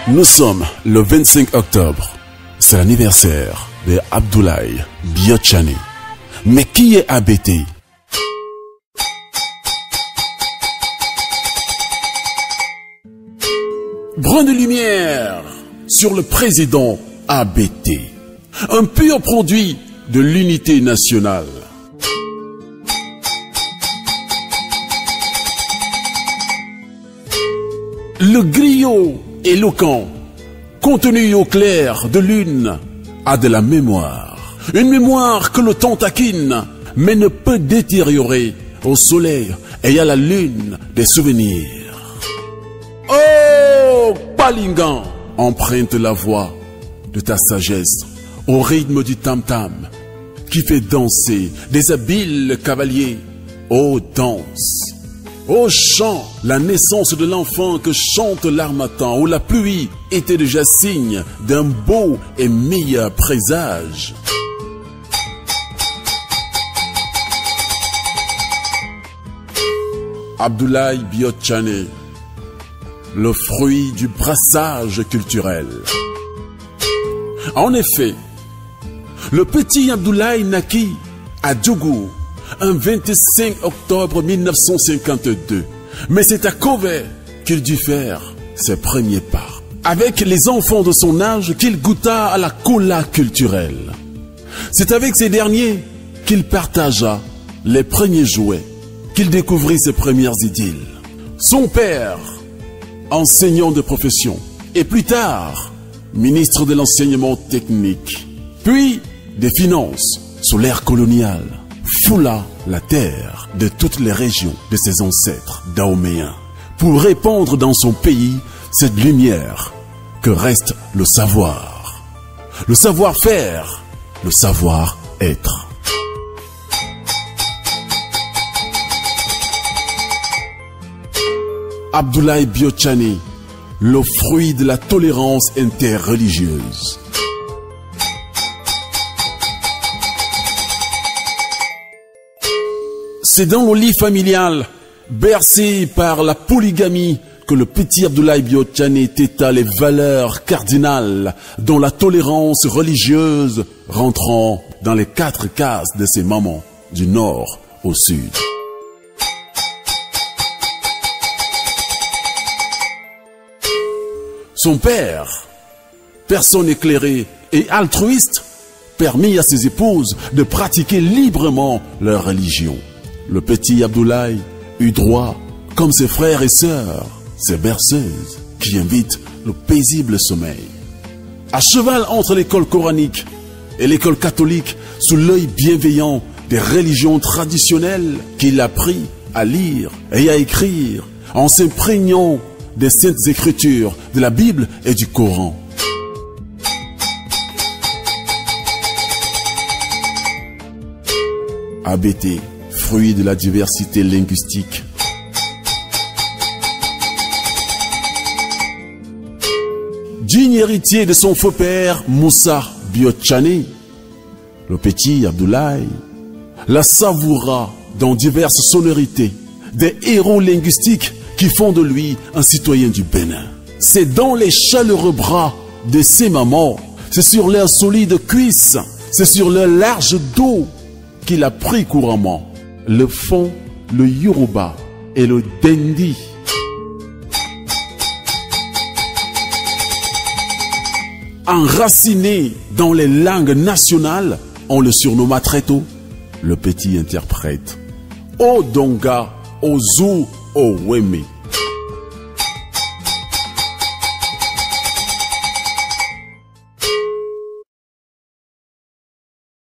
Nous sommes le 25 octobre. C'est l'anniversaire de Abdoulaye Biotchane. Mais qui est ABT? Brin de lumière sur le président ABT. Un pur produit de l'unité nationale. Le griot éloquent, contenu au clair de lune, a de la mémoire. Une mémoire que le temps taquine, mais ne peut détériorer au soleil et à la lune des souvenirs. Oh, Palingan, emprunte la voix de ta sagesse au rythme du tam-tam qui fait danser des habiles cavaliers. Oh, danse! Ô chant, la naissance de l'enfant que chante l'harmattan, où la pluie était déjà signe d'un beau et meilleur présage. Abdoulaye Biotchane, le fruit du brassage culturel. En effet, le petit Abdoulaye naquit à Djougou un 25 octobre 1952. Mais c'est à Kové qu'il dut faire ses premiers pas. Avec les enfants de son âge qu'il goûta à la cola culturelle. C'est avec ces derniers qu'il partagea les premiers jouets, qu'il découvrit ses premières idylles. Son père, enseignant de profession, et plus tard, ministre de l'enseignement technique, puis des finances sous l'ère coloniale, foula la terre de toutes les régions de ses ancêtres dahoméens pour répandre dans son pays cette lumière que reste le savoir-faire, le savoir-être. Abdoulaye Biotchane, le fruit de la tolérance interreligieuse. C'est dans le lit familial, bercé par la polygamie, que le petit Abdoulaye Biotchane téta les valeurs cardinales dont la tolérance religieuse rentrant dans les 4 cases de ses mamans, du nord au sud. Son père, personne éclairée et altruiste, permit à ses épouses de pratiquer librement leur religion. Le petit Abdoulaye eut droit, comme ses frères et sœurs, ses berceuses qui invitent le paisible sommeil. À cheval entre l'école coranique et l'école catholique, sous l'œil bienveillant des religions traditionnelles, qu'il apprit à lire et à écrire en s'imprégnant des saintes écritures de la Bible et du Coran. ABT, fruit de la diversité linguistique. Digne héritier de son faux père, Moussa Biotchane, le petit Abdoulaye la savoura dans diverses sonorités, des héros linguistiques qui font de lui un citoyen du Bénin. C'est dans les chaleureux bras de ses mamans, c'est sur leurs solides cuisses, c'est sur leur large dos qu'il a pris couramment le fon, le yoruba et le dendi. Enraciné dans les langues nationales, on le surnomma très tôt le petit interprète. Odonga Ozu Oweme.